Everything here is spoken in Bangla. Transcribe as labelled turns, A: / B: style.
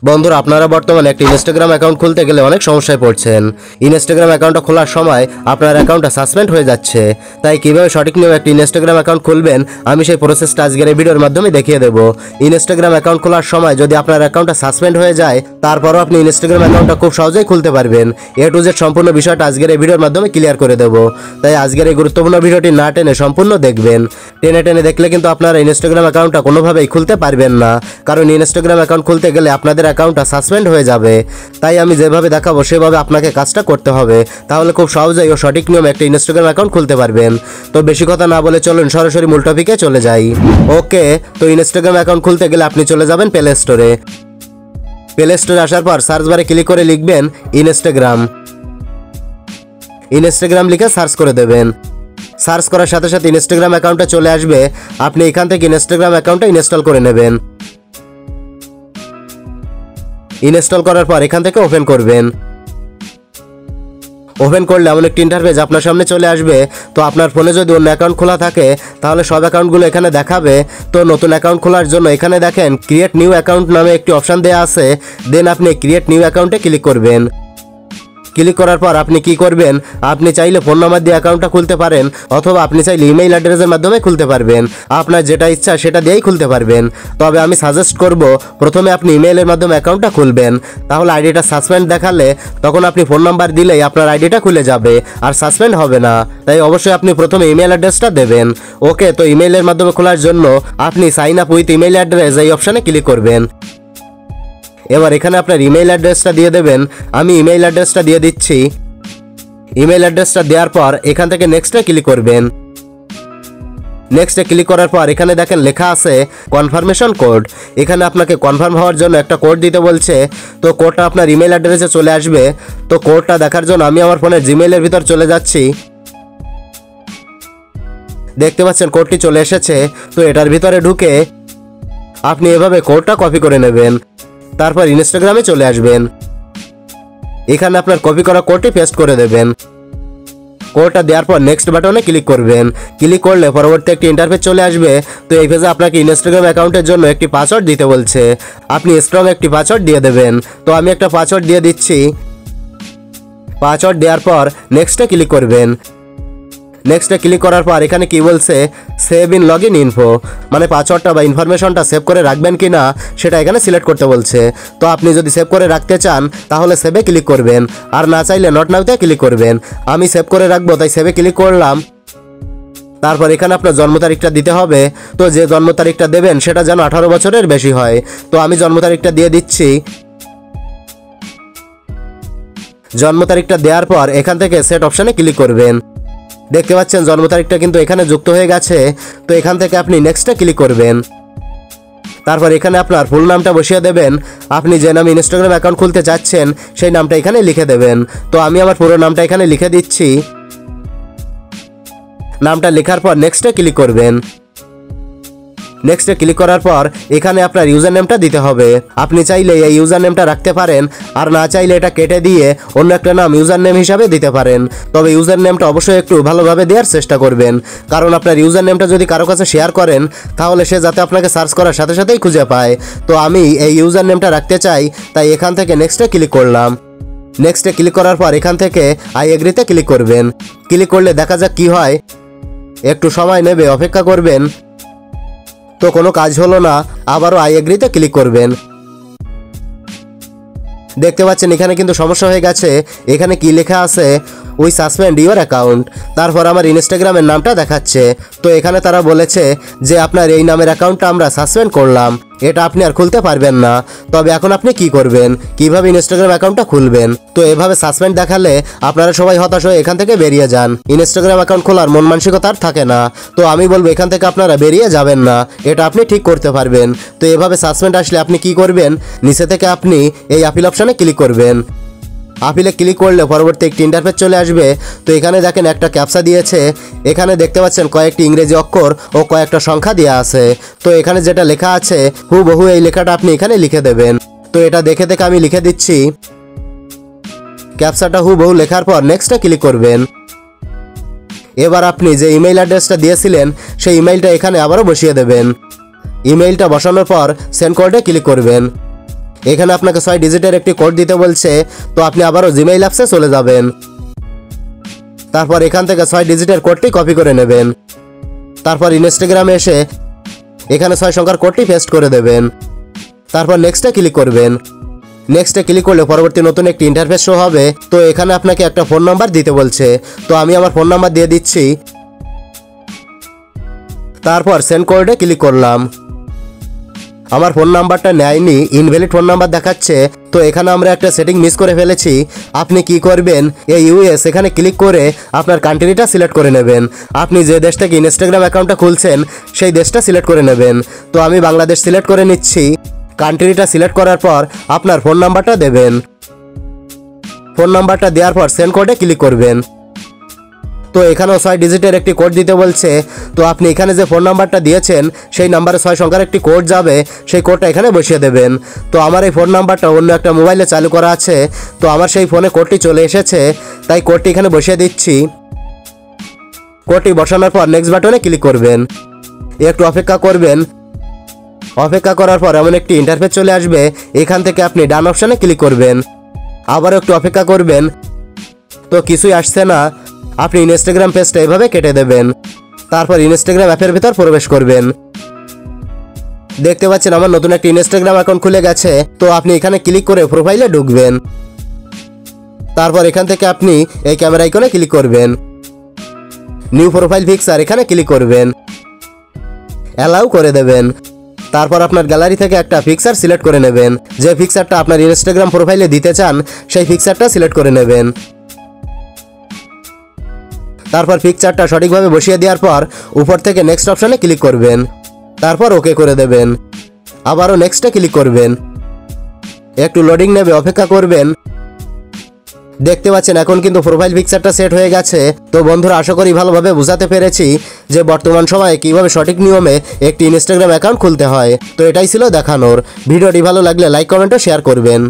A: বন্ধুরা, আপনারা বর্তমানে একটা ইনস্টাগ্রাম অ্যাকাউন্ট খুলতে গেলে অনেক সমস্যায় পড়ছেন। ইনস্টাগ্রাম অ্যাকাউন্টটা খোলার সময় আপনার অ্যাকাউন্টটা সাসপেন্ড হয়ে যাচ্ছে। তাই কিভাবে সঠিক নিয়মে একটা ইনস্টাগ্রাম অ্যাকাউন্ট খুলবেন আমি সেই প্রসেসটা আজকের এই ভিডিওর মাধ্যমে দেখিয়ে দেবো। ইনস্টাগ্রাম অ্যাকাউন্ট খোলার সময় যদি আপনার অ্যাকাউন্টটা সাসপেন্ড হয়ে যায়, তারপরও আপনি ইনস্টাগ্রাম অ্যাকাউন্টটা খুব সহজেই খুলতে পারবেন। এ টু জেড সম্পূর্ণ বিষয়টা আজকের এই ভিডিওর মাধ্যমে ক্লিয়ার করে দেবো। তাই আজকের এই গুরুত্বপূর্ণ ভিডিওটি না টেনে সম্পূর্ণ দেখবেন। টেনে টেনে দেখলে কিন্তু আপনারা ইনস্টাগ্রাম অ্যাকাউন্টটা কোনোভাবেই খুলতে পারবেন না, কারণ ইনস্টাগ্রাম অ্যাকাউন্ট খুলতে গেলে আপনাদের অ্যাকাউন্টটা সাসপেন্ড হয়ে যাবে। তাই আমি যেভাবে দেখাবো সেভাবে আপনাকে কাজটা করতে হবে, তাহলে খুব সহজেই ও সঠিক নিয়মে একটা ইনস্টাগ্রাম অ্যাকাউন্ট খুলতে পারবেন। তো বেশি কথা না বলে চলুন সরাসরি মূল টপিকে চলে যাই। ওকে, তো ইনস্টাগ্রাম অ্যাকাউন্ট খুলতে গেলে আপনি চলে যাবেন প্লে স্টোরে। প্লে স্টোরে আসার পর সার্চ বারে ক্লিক করে লিখবেন ইনস্টাগ্রাম। ইনস্টাগ্রাম লিখে সার্চ করে দেবেন। সার্চ করার সাথে সাথে ইনস্টাগ্রাম অ্যাকাউন্টটা চলে আসবে। আপনি এখান থেকে ইনস্টাগ্রাম অ্যাকাউন্টটা ইনস্টল করে নেবেন। ইনস্টল করার পর এখান থেকে ওপেন করবেন। ওপেন করলে এমন একটি ইন্টারফেস আপনার সামনে চলে আসবে। তো আপনার ফোনে যদি অন্য অ্যাকাউন্ট খোলা থাকে তাহলে সব অ্যাকাউন্টগুলো এখানে দেখাবে। তো নতুন অ্যাকাউন্ট খোলার জন্য এখানে দেখেন ক্রিয়েট নিউ অ্যাকাউন্ট নামে একটি অপশান দেওয়া আছে। দেন আপনি ক্রিয়েট নিউ অ্যাকাউন্টে ক্লিক করবেন। ক্লিক করার পর আপনি কি করবেন, আপনি চাইলে ফোন নাম্বার দিয়ে অ্যাকাউন্টটা খুলতে পারেন, অথবা আপনি চাইলে ইমেইল অ্যাড্রেসের মাধ্যমে খুলতে পারবেন। আপনার যেটা ইচ্ছা সেটা দিয়েই খুলতে পারবেন। তবে আমি সাজেস্ট করব প্রথমে আপনি ইমেইলের মাধ্যমে অ্যাকাউন্টটা খুলবেন। তাহলে আইডিটা সাসপেন্ড দেখালে তখন আপনি ফোন নাম্বার দিলেই আপনার আইডিটা খুলে যাবে, আর সাসপেন্ড হবে না। তাই অবশ্যই আপনি প্রথমে ইমেইল অ্যাড্রেসটা দেবেন। ওকে, তো ইমেইলের মাধ্যমে খোলার জন্য আপনি sign up with email address এই অপশানে ক্লিক করবেন। এবার এখানে আপনার ইমেইল অ্যাড্রেসটা দিয়ে দেবেন। আমি ইমেইল অ্যাড্রেসটা দিয়ে দিচ্ছি। ইমেইল অ্যাড্রেসটা দেওয়ার পর এখান থেকে নেক্সটে ক্লিক করবেন। নেক্সটে ক্লিক করার পর এখানে দেখেন লেখা আছে কনফার্মেশন কোড। এখানে আপনাকে কনফার্ম হওয়ার জন্য একটা কোড দিতে বলছে। তো কোডটা আপনার ইমেইল অ্যাড্রেসে চলে আসবে। তো কোডটা দেখার জন্য আমি আমার ফোনের জিমেইলের ভিতর চলে যাচ্ছি। দেখতে পাচ্ছেন কোডটি চলে এসেছে। তো এটার ভিতরে ঢুকে আপনি এভাবে কোডটা কপি করে নেবেন। তারপর ইনস্টাগ্রামে চলে আসবেন। এখানে আপনার কপি করা কোডটি পেস্ট করে দেবেন। কোডটা দেওয়ার পর নেক্সট বাটনে ক্লিক করবেন। ক্লিক করলে পরবর্তী একটি ইন্টারফেস চলে আসবে। তো এই পেজে আপনাকে ইনস্টাগ্রাম অ্যাকাউন্টের জন্য একটি পাসওয়ার্ড দিতে বলছে। আপনি স্ট্রং একটি পাসওয়ার্ড দিয়ে দেবেন। তো আমি একটা পাসওয়ার্ড দিয়ে দিচ্ছি। পাসওয়ার্ড দেওয়ার পর নেক্সটে ক্লিক করবেন। নেক্সটে ক্লিক করার পর এখানে কি বলছে, save in log in info, মানে পাসওয়ার্ডটা বা ইনফরমেশনটা সেভ করে রাখবেন কি না সেটা এখানে সিলেক্ট করতে বলছে। তো আপনি যদি সেভ করে রাখতে চান তাহলে সেভে ক্লিক করবেন, আর না চাইলে নট নাওতে ক্লিক করবেন। আমি সেভ করে রাখবো তাই সেভে ক্লিক করলাম। তারপর এখানে আপনার জন্ম তারিখটা দিতে হবে। তো যে জন্ম তারিখটা দেবেন সেটা যেন 18 বছরের বেশি হয়। তো আমি জন্ম তারিখটা দিয়ে দিচ্ছি। জন্ম তারিখটা দেওয়ার পর এখান থেকে সেট অপশানে ক্লিক করবেন। দেখতে পাচ্ছেন জন্ম তারিখটা কিন্তু এখানে যুক্ত হয়ে গেছে। তো এখান থেকে আপনি নেক্সটে ক্লিক করবেন। তারপর এখানে আপনার ফুল নামটা বসিয়ে দেবেন। আপনি যে নামে ইনস্টাগ্রাম অ্যাকাউন্ট খুলতে চাচ্ছেন সেই নামটা এখানে লিখে দেবেন। তো আমি আমার পুরো নামটা এখানে লিখে দিচ্ছি। নামটা লেখার পর নেক্সটে ক্লিক করবেন। নেক্সটে ক্লিক করার পর এখানে আপনার ইউজার নেমটা দিতে হবে। আপনি চাইলে এই ইউজার নেমটা রাখতে পারেন, আর না চাইলে এটা কেটে দিয়ে অন্য একটা নাম ইউজার নেম হিসাবে দিতে পারেন। তবে ইউজার নেমটা অবশ্যই একটু ভালোভাবে দেওয়ার চেষ্টা করবেন, কারণ আপনার ইউজার নেমটা যদি কারো কাছে শেয়ার করেন তাহলে সে যাতে আপনাকে সার্চ করার সাথে সাথেই খুঁজে পায়। তো আমি এই ইউজার নেমটা রাখতে চাই, তাই এখান থেকে নেক্সটে ক্লিক করলাম। নেক্সটে ক্লিক করার পর এখান থেকে আই এগ্রিতে ক্লিক করবেন। ক্লিক করলে দেখা যাক কি হয়। একটু সময় নেবে, অপেক্ষা করবেন। তো কোনো কাজ হলো না, আবারও আই এগ্রিতে ক্লিক করবেন। দেখতে পাচ্ছেন এখানে কিন্তু সমস্যা হয়ে গেছে। এখানে কি লেখা আছে, উই সাসপেন্ড ইউর অ্যাকাউন্ট। তারপর আমার ইনস্টাগ্রামের নামটা দেখাচ্ছে। তো এখানে তারা বলেছে যে আপনার এই নামের অ্যাকাউন্টটা আমরা সাসপেন্ড করলাম, এটা আপনি আর খুলতে পারবেন না। তবে এখন আপনি কি করবেন, কিভাবে ইনস্টাগ্রাম অ্যাকাউন্টটা খুলবেন? তো এভাবে সাসপেন্ড দেখালে আপনারা সবাই হতাশ হয়ে এখান থেকে বেরিয়ে যান। ইনস্টাগ্রাম অ্যাকাউন্ট খোলার মন মানসিকতা আর থাকে না। তো আমি বলবো এখান থেকে আপনারা বেরিয়ে যাবেন না, এটা আপনি ঠিক করতে পারবেন। তো এভাবে সাসপেন্ড আসলে আপনি কি করবেন, নিচে থেকে আপনি এই আপিল অপশানে ক্লিক করবেন। আপিলে ক্লিক করলে পরবর্তী একটি ইন্টারফেস চলে আসবে। তো এখানে দেখেন একটা ক্যাপচা দিয়েছে। এখানে দেখতে পাচ্ছেন কয়েকটি ইংরেজি অক্ষর ও কয়েকটা সংখ্যা দেওয়া আছে। তো এখানে যেটা লেখা আছে হুবহু এই লেখাটা আপনি এখানে লিখে দেবেন। তো এটা দেখে দেখে আমি লিখে দিচ্ছি। ক্যাপচাটা হুবহু লেখার পর নেক্সটে ক্লিক করবেন। এবার আপনি যে ইমেইল অ্যাড্রেসটা দিয়েছিলেন সেই ইমেইলটা এখানে আবারও বসিয়ে দেবেন। ইমেইলটা বসানোর পর সেন্ড কোডে ক্লিক করবেন। এখানে আপনাকে 6 ডিজিটের একটি কোড দিতে বলছে, তো আপনি আবারও জিমেইল অ্যাপসে চলে যাবেন। তারপর এখান থেকে 6 ডিজিটের কোডটি কপি করে নেবেন। তারপর ইনস্টাগ্রামে এসে এখানে 6 সংখ্যার কোডটি পেস্ট করে দেবেন। তারপর নেক্সটে ক্লিক করবেন। নেক্সটে ক্লিক করলে পরবর্তী নতুন একটি ইন্টারফেস শো হবে। তো এখানে আপনাকে একটা ফোন নাম্বার দিতে বলছে, তো আমি আমার ফোন নাম্বার দিয়ে দিচ্ছি। তারপর সেন্ড কোডে ক্লিক করলাম। আমার ফোন নাম্বারটা নেয়নি, ইনভ্যালিড ফোন নাম্বার দেখাচ্ছে। তো এখানে আমরা একটা সেটিং মিস করে ফেলেছি। আপনি কি করবেন, এই ইউএস এখানে ক্লিক করে আপনার কান্ট্রিটা সিলেক্ট করে নেবেন। আপনি যে দেশ থেকে ইনস্টাগ্রাম অ্যাকাউন্টটা খুলছেন সেই দেশটা সিলেক্ট করে নেবেন। তো আমি বাংলাদেশ সিলেক্ট করে নিচ্ছি। কান্ট্রিটা সিলেক্ট করার পর আপনার ফোন নাম্বারটা দেবেন। ফোন নাম্বারটা দেওয়ার পর সেন্ড কোডে ক্লিক করবেন। তো এখানেও 6 ডিজিটের একটি কোড দিতে বলছে। তো আপনি এখানে যে ফোন নাম্বারটা দিয়েছেন সেই নাম্বারে 6 সংখ্যার একটি কোড যাবে, সেই কোডটা এখানে বসিয়ে দেবেন। তো আমার এই ফোন নাম্বারটা অন্য একটা মোবাইলে চালু করা আছে, তো আমার সেই ফোনে কোডটি চলে এসেছে, তাই কোডটি এখানে বসিয়ে দিচ্ছি। কোডটি বসানোর পর নেক্সট বাটনে ক্লিক করবেন। একটু অপেক্ষা করবেন। অপেক্ষা করার পর এমন একটি ইন্টারফেস চলে আসবে। এখান থেকে আপনি ডান অপশানে ক্লিক করবেন। আবার একটু অপেক্ষা করবেন। তো কিছুই আসছে না। আপনি ইনস্টাগ্রাম পেজটা এভাবে কেটে দেবেন। তারপর ইনস্টাগ্রাম অ্যাপের ভিতর প্রবেশ করবেন। দেখতে পাচ্ছেন আমার নতুন একটি ইনস্টাগ্রাম অ্যাকাউন্ট খুলে গেছে। তো আপনি এখানে ক্লিক করে প্রোফাইলে ঢুকবেন। তারপর এখান থেকে আপনি এই ক্যামেরা আইকনে ক্লিক করবেন। নিউ প্রোফাইল পিকচার এখানে ক্লিক করবেন, অ্যালাউ করে দেবেন। তারপর আপনার গ্যালারি থেকে একটা পিকচার সিলেক্ট করে নেবেন। যে পিকচারটা আপনার ইনস্টাগ্রাম প্রোফাইলে দিতে চান সেই পিকচারটা সিলেক্ট করে নেবেন। তারপর পিকচারটা সঠিকভাবে বসিয়ে দেওয়ার পর উপর থেকে নেক্সট অপশানে ক্লিক করবেন। তারপর ওকে করে দেবেন। আবারও নেক্সটে ক্লিক করবেন। একটু লোডিং নেবে, অপেক্ষা করবেন। দেখতে পাচ্ছেন এখন কিন্তু প্রোফাইল পিকচারটা সেট হয়ে গেছে। তো বন্ধুরা, আশা করি ভালোভাবে বোঝাতে পেরেছি যে বর্তমান সময়ে কিভাবে সঠিক নিয়মে একটি ইনস্টাগ্রাম অ্যাকাউন্ট খুলতে হয়। তো এটাই ছিল দেখানোর। ভিডিওটি ভালো লাগলে লাইক, কমেন্ট ও শেয়ার করবেন।